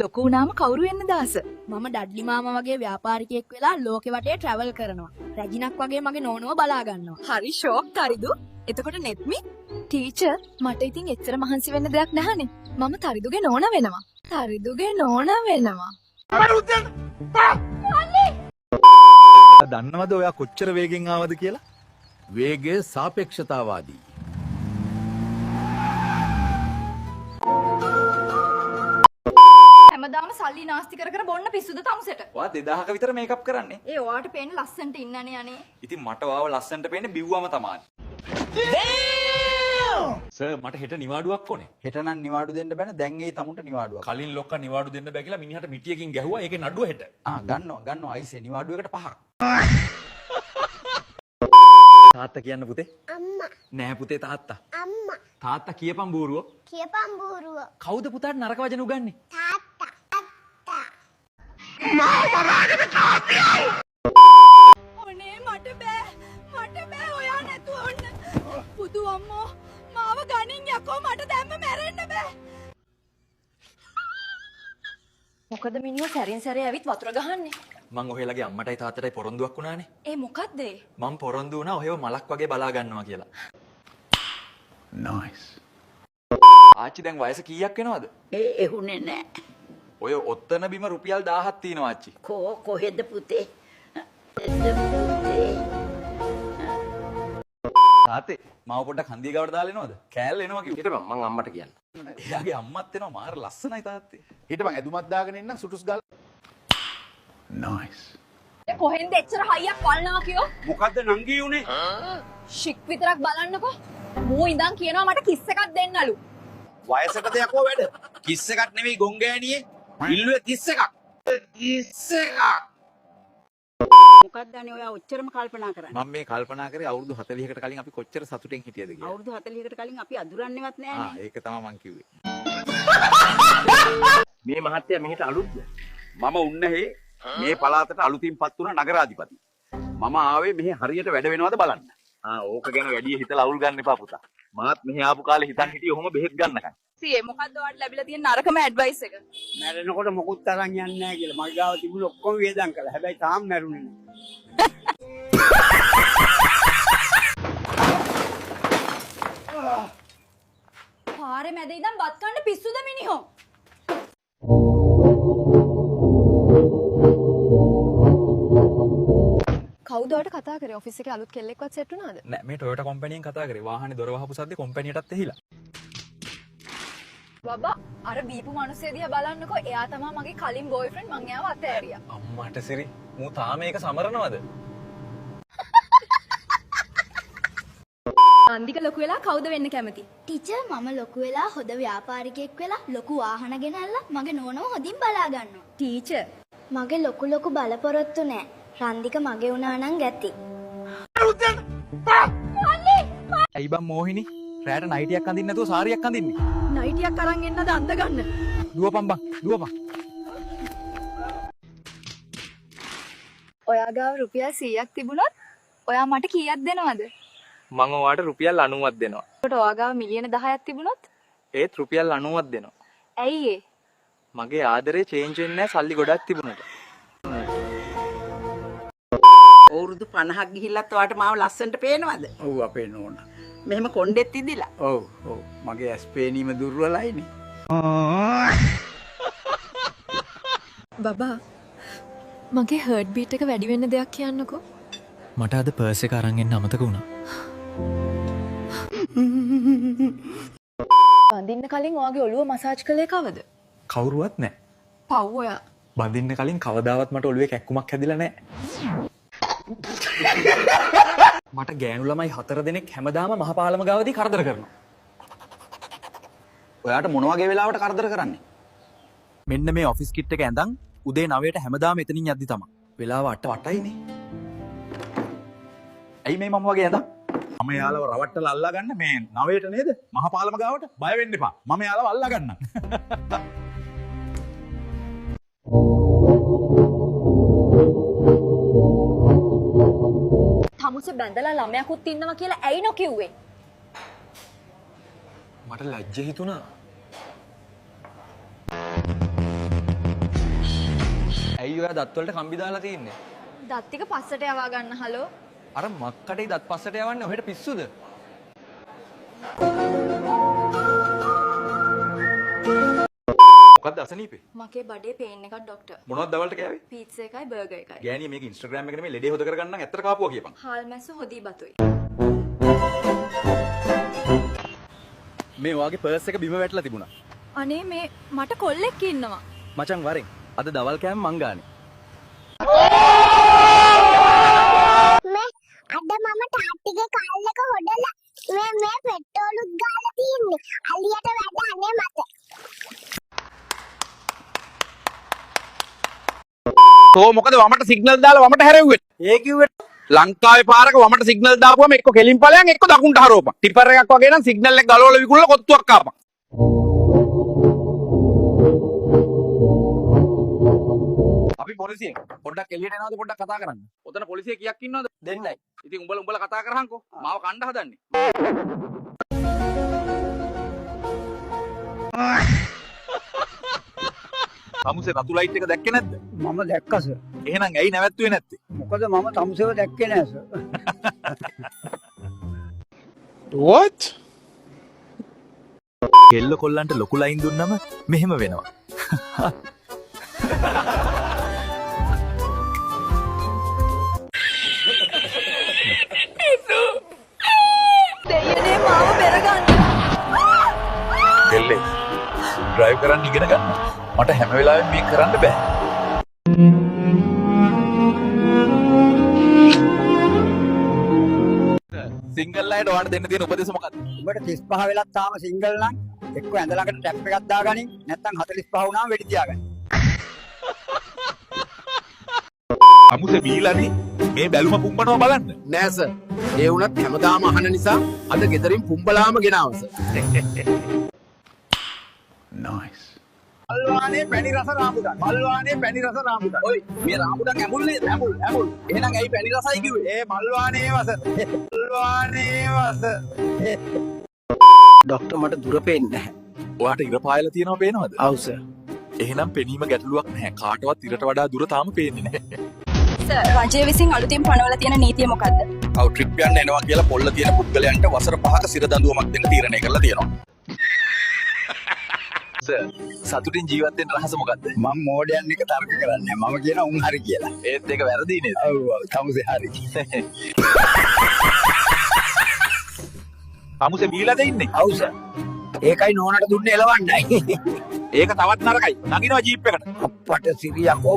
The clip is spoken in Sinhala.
ලොකු වුණාම කවුරු වෙන්න දාස? මම ඩඩ්ලි මාමා වගේ ව්‍යාපාරිකයෙක් වෙලා ලෝකෙ වටේ ට්‍රැවල් කරනවා. රැජිනක් වගේ මගේ නෝනව බලා ගන්නවා. හරි ෂෝක් තරිදු. එතකොට නෙත්මි ටීචර් මට ඉතින් එච්චර මහන්සි වෙන්න දෙයක් නැහනේ. මම තරිදුගේ නෝන වෙනවා. තරිදුගේ නෝන වෙනවා. දන්නවද ඔයා කොච්චර වේගෙන් ආවද කියලා? වේගය සාපේක්ෂතාවාදී. හැමදාම සල්ලි නාස්ති කර කර බොන්න පිස්සුද තමුසෙට? ඔයා 2000ක විතර මේකප් කරන්නේ. ඒ ඔයාට පේන්නේ ලස්සනට ඉන්නනේ අනේ. ඉතින් මට වාව ලස්සනට පේන්නේ බිව්වම තමයි. සර් මට හෙට නිවාඩුවක් ඕනේ. හෙට නම් නිවාඩු දෙන්න බෑනේ. දැන් ඒ තමුන්ට නිවාඩුවක්. කලින් ලොක්කා නිවාඩු දෙන්න බෑ කියලා මිනිහට මිටියකින් ගැහුවා. ඒකේ නඩුව හෙට. ගන්නවා අයිසේ නිවාඩුවකට 5ක්. තාත්තා කියන්න පුතේ. අම්මා. නෑ පුතේ තාත්තා. අම්මා. තාත්තා කියපන් බූරුව. කියපන් බූරුව. කවුද පුතාට නරක වචන උගන්නේ? තාත්තා. ඔනේ මට බෑ ඔයා නැතුව ඔන්න. පුදු අම්මෝ මාව ගනින් යකෝ මට දැම්ම මැරෙන්න බෑ. මොකද මිනිහා සැරින් සැරේ ඇවිත් වතුර ගහන්නේ? මං ඔහෙලගේ අම්මටයි තාත්තටයි පොරොන්දුවක් වුණානේ. ඒ මොකද්ද? මං පොරොන්දු වුණා ඔහෙව මලක් වගේ බලා ගන්නවා කියලා. නයිස්. ආච්චි දැන් වයස කීයක් වෙනවද? එහුනේ නෑ. ඔය ඔත්තන බිම රුපියල් 1000ක් තියෙනවා ආච්චි. කොහෙද පුතේ? තාත්තේ මාව පොඩ්ඩක් හන්දිය ගාවට දාලා එනවද? කෑල්ල එනවා කිව්වා. හිටපන් මං අම්මට කියන්න. එයාගේ අම්මත් එනවා මාර ලස්සනයි තාත්තේ. හිටපන් ඇදුමත් දාගෙන ඉන්න සුටුස් ගාලා. නයිස්. කොහෙන්ද එච්චර හයියක් වල්නවා කියෝ? මොකද්ද නංගී උනේ? ෂික් විතරක් බලන්නකෝ. මූ ඉඳන් කියනවා මට කිස් එකක් දෙන්නලු. වයසට දෙයක්ෝ වැඩ. කිස් එකක් නෙවෙයි ගොංගෑනියේ. ඉල්ලුවේ 31ක්. 31ක්. මොකක්ද අනේ ඔයා ඔච්චරම කල්පනා කරන්නේ? මම මේ කල්පනා කරේ අවුරුදු 40කට කලින් අපි කොච්චර සතුටින් හිටියද කියලා. අවුරුදු 40කට කලින් අපි අඳුරන්නේවත් නෑනේ. ඒක තමයි මං කිව්වේ. මේ මහත්තයා මෙහෙට අලුත්ද? මම උන්නහේ මේ පළාතට අලුතින් පත් වුණ නගරාධිපති. මම ආවේ මෙහි හරියට වැඩ වෙනවද බලන්න. ඕක ගැන වැඩි හිතලා අවුල් ගන්න එපා පුතා. මාත් මෙහි ආපු කාලේ හිතන් හිටියේ ඔහොම බෙහෙත් ගන්නකන්. සීයේ මොකද්ද ඔයාලට ලැබිලා තියෙන නරකම ඇඩ්වයිස් එක? මැරෙනකොට මොකුත් අරන් යන්නේ නැහැ කියලා. මගේ ගාව තිබුණ ඔක්කොම වියදම් කළා. හැබැයි තාම මැරුණේ නැහැ. පාරේ මැද ඉඳන් බත් කන්න පිස්සුද මිනිහෝ? කවුද ඔයාලට කතා කරේ? ඔෆිස් එකේ අලුත් කෙල්ලෙක්වත් සෙට් වුණාද? නෑ මේ ටොයෝටා කම්පැනියෙන් කතා කරේ. වාහනේ දොර වහපු සද්දේ කම්පැනියටත් ඇහිලා. බබා අර බීපු මිනිස්සෙ දිහා බලන්නකෝ. එයා තමයි මගේ කලින් බෝයිෆ්‍රෙන්ඩ්. මං එයාව අතෑරියා. අම්මට සිරි මූ තාම මේක සමරනවද? අන්දික ලොකු වෙලා කවුද වෙන්න කැමති? ටීචර් මම ලොකු වෙලා හොඳ ව්‍යාපාරිකයෙක් වෙලා ලොකු වාහන ගෙනල්ලා මගේ නෝනව හොඳින් බලා ගන්නවා. ටීචර් මගේ ලොකු බලපොරොත්තු නෑ. රන්දික මගේ වුණා නම් ගැති. ඇයි බං මෝහිනි? රැට නයිටියක් අඳින්න නැතුව සාරියක් අඳින්නේ. නයිටියක් අරන් එන්නද අඳ ගන්න? දුවපන් බං දුවපන්. ඔයා ගාව රුපියල් 100ක් තිබුණොත් ඔයා මට කීයක් දෙනවද? මං ඔයාට රුපියල් 90ක් දෙනවා. ඒකට ඔයා ගාව මිලියන 10ක් තිබුණොත් ඒත් රුපියල් 90ක් දෙනවා. ඇයි ඒ? මගේ ආදරේ චේන්ජ් වෙන්නේ නැහැ සල්ලි ගොඩක් තිබුණාට. අවුරුදු 50ක් ගිහිල්ලත් ඔයාට මාව ලස්සනට පේනවද? ඔව් අපේ නෝනා. මෙහෙම කොණ්ඩෙත් ඉදිලා. ඔව් මගේ ඇස් පේනීම දුර්වලයිනේ. බබා මගේ හර්ට් බීට් එක වැඩි වෙන්න දෙයක් කියන්නකෝ. මට අද පර්ස් එක අරන් එන්න අමතක වුණා. බඳින්න කලින් ඔයාගේ ඔළුව මසාජ් කළේ කවද? කවුරුවත් නැහැ. පව් ඔයා. බඳින්න කලින් කවදාවත් මට ඔළුවේ කැක්කුමක් හැදිලා නැහැ. මට ගෑනු ළමයි 4 දෙනෙක් හැමදාම මහපාලම ගාවදී කරදර කරනවා. ඔයාට මොන වගේ වෙලාවට කරදර කරන්නේ? මෙන්න මේ ඔෆිස් කිට් එක ඇඳන් උදේ 9ට හැමදාම එතනින් යද්දි තමයි. වෙලාව 8:08යිනේ. ඇයි මේ මම වගේ ඇඳන්? මම යාළුව රවට්ටලා අල්ලා ගන්න මේ 9ට නේද? මහපාලම ගාවට බය වෙන්න එපා. මම යාළුව අල්ලා ගන්නම්. තමුස බැඳලා ළමයාකුත් ඉන්නවා කියලා ඇයි නොකිව්වේ? මට ලැජ්ජ හිතුණා. ඇයි ඔයා දත් වලට කම්බි දාලා තින්නේ? දත් ටික පස්සට යවා ගන්න හලෝ. අර මක්කටේ දත් පස්සට යවන්නේ ඔහෙට පිස්සුද? මොකද්ද අසනීපේ? මගේ බඩේ පේන් එකක් ඩොක්ටර්. මොනවද දවල්ට කෑවේ? පීට්සා එකයි බර්ගර් එකයි. ගෑණිය මේක ඉන්ස්ටාග්‍රෑම් එකේ නෙමෙයි ලෙඩේ හොද කරගන්න නම් ඇත්තට කාපුවා කියපන්. හාල් මැස්ස හොදී බතුයි. මේ වාගේ පර්ස් එක බිම වැටලා තිබුණා. අනේ මේ මට කොල්ලෙක් ඉන්නවා. මචං වරෙන්. අද දවල් කෑම මං ගානේ. අද මම තාත්තිගේ කල්ලක හොඩලා මේ පෙට්‍රෝලුත් ගාලා තියන්නේ. අලියට වැඩන්නේ මට. තෝ මොකද වමට සිග්නල් දාලා වමට හැරෙව්වේ? ඒ කිව්වේ ලංකාවේ පාරක වමට සිග්නල් දාපුවම එක්ක කෙලින් ඵලයන් එක්ක දකුණට හරවපන්. ටිපර් එකක් වගේ නම් සිග්නල් එක ගලවලා විකුණලා කොත්තුවක් කාපන්. අපි පොලිසියෙන් පොඩ්ඩක් එළියට එනවද පොඩ්ඩක් කතා කරන්න. ඔතන පොලිසිය කීයක් ඉන්නවද? දෙන්නයි. ඉතින් උඹලා කතා කරහන්කෝ. මාව කණ්ඩ හදන්නේ. තමුසේ රතු ලයිට් එක දැක්කේ නැද්ද? මම දැක්කා සර්. එහෙනම් ඇයි නැවැත්තුවේ නැත්තේ? මොකද මම තමුසේව දැක්කේ නෑ සර්. කෙල්ල කොල්ලන්ට ලොකු ලයින් දුන්නම මෙහෙම වෙනවා. දෙයනේ මාව බෙරගන්න. කෙල්ලේ ඩ්‍රයිව් කරන්න ඉගෙන ගන්න. මට හැම වෙලාවෙම මේක කරන්න බෑ. සිංගල් අයට ඔයාලට දෙන්න තියෙන උපදේශ මොකක්ද? උඹට 35 වෙලක් තාම සිංගල් නම් එක්ක ඇඳ ළඟට ටැප් එකක් දාගනින් නැත්නම් 45 වුණාම වෙඩි තියාගන්න. අමුසේ බීලානේ මේ බැලුම පුම්බනවා බලන්න. නෑ සර්. ඒ වුණත් හැමදාම අහන නිසා අද ගෙදරින් පුම්බලාම ගෙනාවා සර්. නයිස්. මල්වානේ පැණි රස රාමුදන්. මල්වානේ පැණි රස රාමුදන්. ඔයි මේ රාමුඩන් ඇඹුල් නේද? ඇඹුල්. එහෙනම් ඇයි පැණි රසයි කිව්වේ? ඒ මල්වානේ වස. මල්වානේ වස. ડોක්ටර් මට දුර පේන්නේ නැහැ. ඔයාට ඉර පායලා තියෙනවා පේනවද? ඔව් සර්. එහෙනම් පෙනීම ගැටලුවක් නැහැ. කාටවත් ඉරට වඩා දුර තාම පේන්නේ නැහැ. සර් රජය විසින් අලුතින් පනවලා තියෙන නීතිය මොකද්ද? අවු ට්‍රිප් යන්න එනවා කියලා පොල්ල තියෙන පුද්ගලයන්ට වසර 5ක සිර දඬුවමක් දෙන්න තීරණය කරලා තියෙනවා. සර් සතුටින් ජීවත් වෙන්න රහස මොකද්ද? මම මෝඩයන් එක තර්ක කරන්නේ. මම කියන උන් හරි කියලා. ඒත් ඒක වැරදි නේද? ඔව් ඔව් තමුසේ හරි. අමුසේ බීලාද ඉන්නේ? ඔව් සර්. ඒකයි නෝනට දුන්නේ එලවන්නයි. ඒක තවත් නරකයි. නගිනවා ජීප් එකට. අප්පට සිරියකෝ